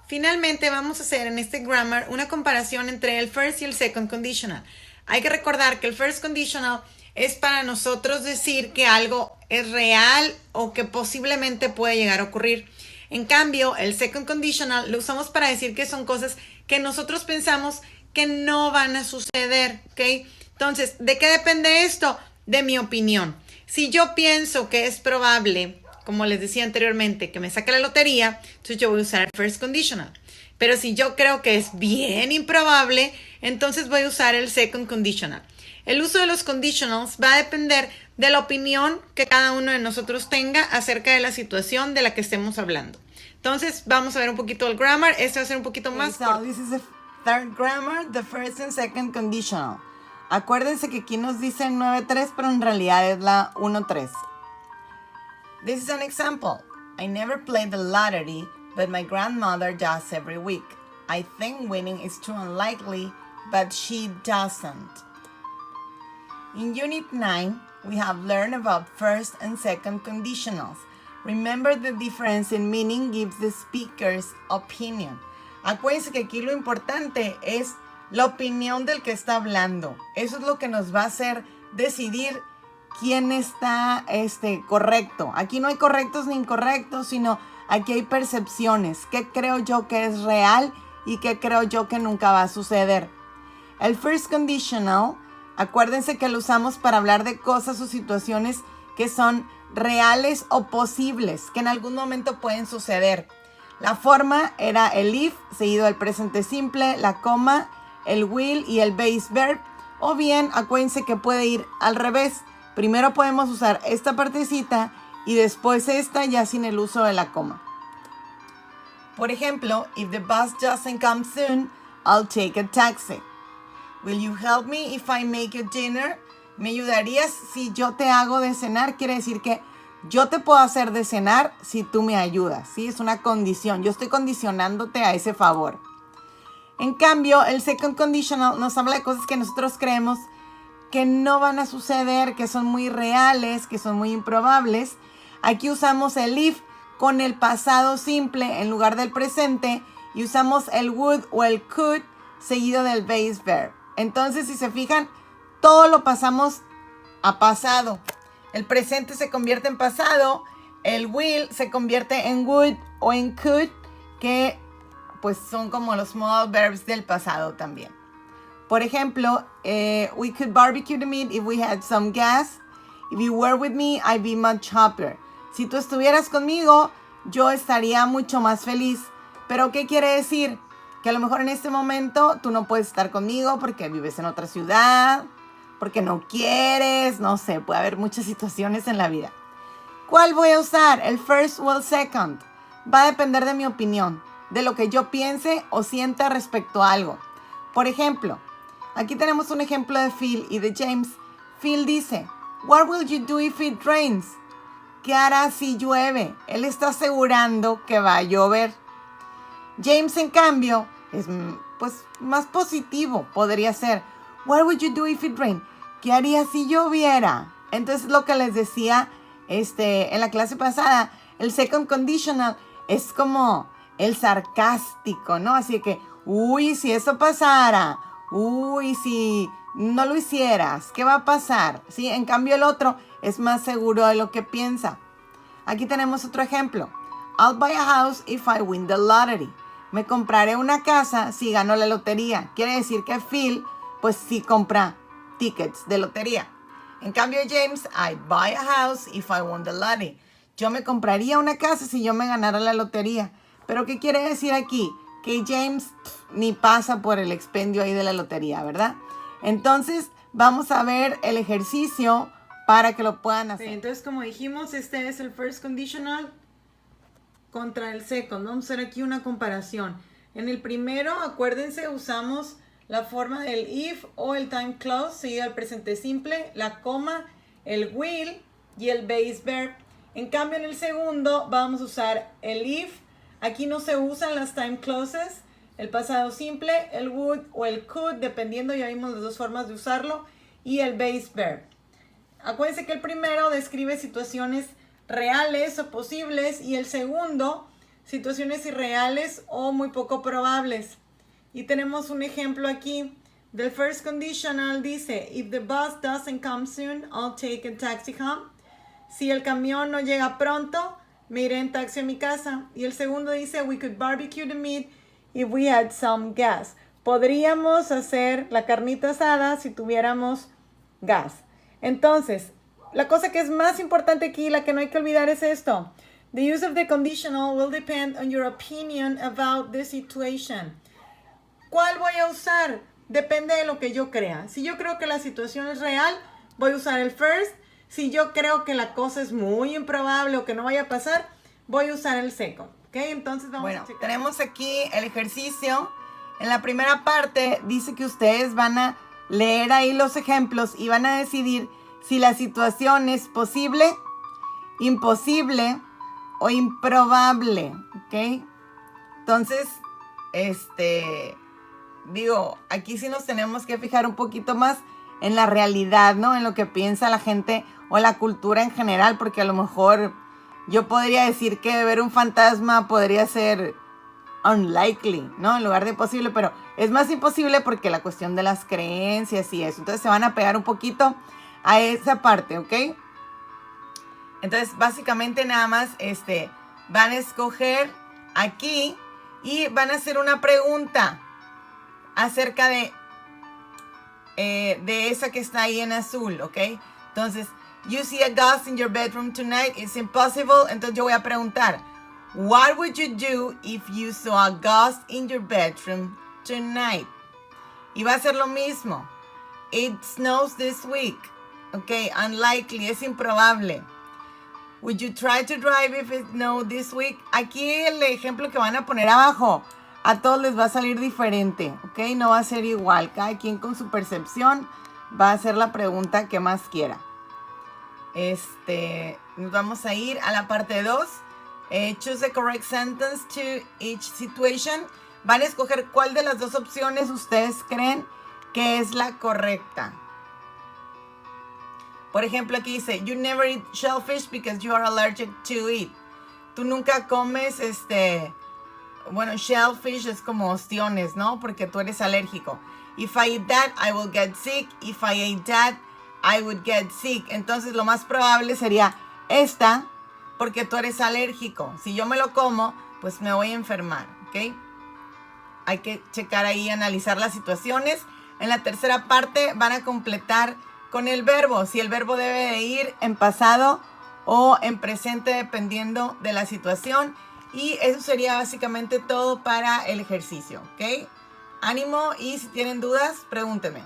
Finalmente vamos a hacer en este grammar una comparación entre el first y el second conditional. Hay que recordar que el first conditional es para nosotros decir que algo es real o que posiblemente puede llegar a ocurrir. En cambio, el second conditional lo usamos para decir que son cosas que nosotros pensamos que no van a suceder, ¿ok? Entonces, ¿de qué depende esto? De mi opinión. Si yo pienso que es probable, como les decía anteriormente, que me saque la lotería, entonces yo voy a usar el first conditional. Pero si yo creo que es bien improbable, entonces voy a usar el second conditional. El uso de los conditionals va a depender de la opinión que cada uno de nosotros tenga acerca de la situación de la que estemos hablando. Entonces, vamos a ver un poquito el grammar. Este va a ser un poquito más corto. This is the third grammar, the first and second conditional. Acuérdense que aquí nos dicen 9-3, pero en realidad es la 1-3. This is an example. I never play the lottery, but my grandmother does every week. I think winning is too unlikely, but she doesn't. In Unit 9, we have learned about first and second conditionals. Remember the difference in meaning gives the speaker's opinion. Acuérdense que aquí lo importante es la opinión del que está hablando. Eso es lo que nos va a hacer decidir quién está correcto. Aquí no hay correctos ni incorrectos, sino aquí hay percepciones. ¿Qué creo yo que es real y qué creo yo que nunca va a suceder? El first conditional, acuérdense que lo usamos para hablar de cosas o situaciones que son reales o posibles, que en algún momento pueden suceder. La forma era el if, seguido del presente simple, la coma, el will y el base verb. O bien, acuérdense que puede ir al revés. Primero podemos usar esta partecita y después esta ya sin el uso de la coma. Por ejemplo, if the bus doesn't come soon, I'll take a taxi. Will you help me if I make you dinner? ¿Me ayudarías si yo te hago de cenar? Quiere decir que yo te puedo hacer de cenar si tú me ayudas, ¿sí? Es una condición. Yo estoy condicionándote a ese favor. En cambio, el second conditional nos habla de cosas que nosotros creemos que no van a suceder, que son muy reales, que son muy improbables. Aquí usamos el if con el pasado simple en lugar del presente y usamos el would o el could seguido del base verb. Entonces, si se fijan, todo lo pasamos a pasado. El presente se convierte en pasado, el will se convierte en would o en could, que pues son como los modal verbs del pasado también. Por ejemplo, we could barbecue the meat if we had some gas. If you were with me, I'd be much happier. Si tú estuvieras conmigo, yo estaría mucho más feliz. ¿Pero qué quiere decir? Que a lo mejor en este momento tú no puedes estar conmigo porque vives en otra ciudad, porque no quieres, no sé, puede haber muchas situaciones en la vida. ¿Cuál voy a usar? ¿El first o el second? Va a depender de mi opinión, de lo que yo piense o sienta respecto a algo. Por ejemplo, aquí tenemos un ejemplo de Phil y de James. Phil dice, what will you do if it rains? ¿Qué harás si llueve? Él está asegurando que va a llover. James, en cambio, es pues más positivo, podría ser. What would you do if it rained? ¿Qué haría si lloviera? Entonces, lo que les decía en la clase pasada, el second conditional es como el sarcástico, ¿no? Así que, uy, si eso pasara, uy, si no lo hicieras, ¿qué va a pasar? ¿Sí? En cambio, el otro es más seguro de lo que piensa. Aquí tenemos otro ejemplo. I'll buy a house if I win the lottery. Me compraré una casa si gano la lotería. Quiere decir que Phil, pues sí compra tickets de lotería. En cambio, James, I'd buy a house if I won the lottery. Yo me compraría una casa si yo me ganara la lotería. Pero ¿qué quiere decir aquí? Que James ni pasa por el expendio ahí de la lotería, ¿verdad? Entonces, vamos a ver el ejercicio para que lo puedan hacer. Sí, entonces, como dijimos, este es el first conditional contra el second. Vamos a hacer aquí una comparación. En el primero, acuérdense, usamos la forma del if o el time clause, seguido del presente simple, la coma, el will y el base verb. En cambio, en el segundo vamos a usar el if. Aquí no se usan las time clauses, el pasado simple, el would o el could, dependiendo, ya vimos las dos formas de usarlo, y el base verb. Acuérdense que el primero describe situaciones reales o posibles y el segundo situaciones irreales o muy poco probables. Y tenemos un ejemplo aquí del first conditional. Dice, if the bus doesn't come soon, I'll take a taxi home. Si el camión no llega pronto, me iré en taxi a mi casa. Y el segundo dice, we could barbecue the meat if we had some gas. Podríamos hacer la carnita asada si tuviéramos gas. Entonces, la cosa que es más importante aquí, la que no hay que olvidar, es esto. The use of the conditional will depend on your opinion about the situation. ¿Cuál voy a usar? Depende de lo que yo crea. Si yo creo que la situación es real, voy a usar el first. Si yo creo que la cosa es muy improbable o que no vaya a pasar, voy a usar el second. ¿Ok? Entonces vamos a checar. Tenemos aquí el ejercicio. En la primera parte dice que ustedes van a leer ahí los ejemplos y van a decidir si la situación es posible, imposible o improbable. ¿Ok? Entonces, aquí sí nos tenemos que fijar un poquito más en la realidad, ¿no? En lo que piensa la gente o la cultura en general, porque a lo mejor yo podría decir que ver un fantasma podría ser unlikely, ¿no? En lugar de posible, pero es más imposible porque la cuestión de las creencias y eso. Entonces se van a pegar un poquito a esa parte, ¿ok? Entonces básicamente nada más van a escoger aquí y van a hacer una pregunta acerca de esa que está ahí en azul, ¿ok? Entonces, you see a ghost in your bedroom tonight, it's impossible. Entonces yo voy a preguntar, what would you do if you saw a ghost in your bedroom tonight? Y va a ser lo mismo. It snows this week, ¿ok? Unlikely, es improbable. Would you try to drive if it snowed this week? Aquí el ejemplo que van a poner abajo, a todos les va a salir diferente, ¿ok? No va a ser igual. Cada quien con su percepción va a hacer la pregunta que más quiera. Nos vamos a ir a la parte 2. Choose the correct sentence to each situation. Van a escoger cuál de las dos opciones ustedes creen que es la correcta. Por ejemplo, aquí dice, you never eat shellfish because you are allergic to it. Tú nunca comes shellfish es como ostiones, ¿no? Porque tú eres alérgico. If I eat that, I will get sick. If I ate that, I would get sick. Entonces, lo más probable sería esta, porque tú eres alérgico. Si yo me lo como, pues me voy a enfermar, ¿ok? Hay que checar ahí, analizar las situaciones. En la tercera parte van a completar con el verbo. Si el verbo debe de ir en pasado o en presente, dependiendo de la situación. Y eso sería básicamente todo para el ejercicio, ¿ok? Ánimo y si tienen dudas, pregúntenme.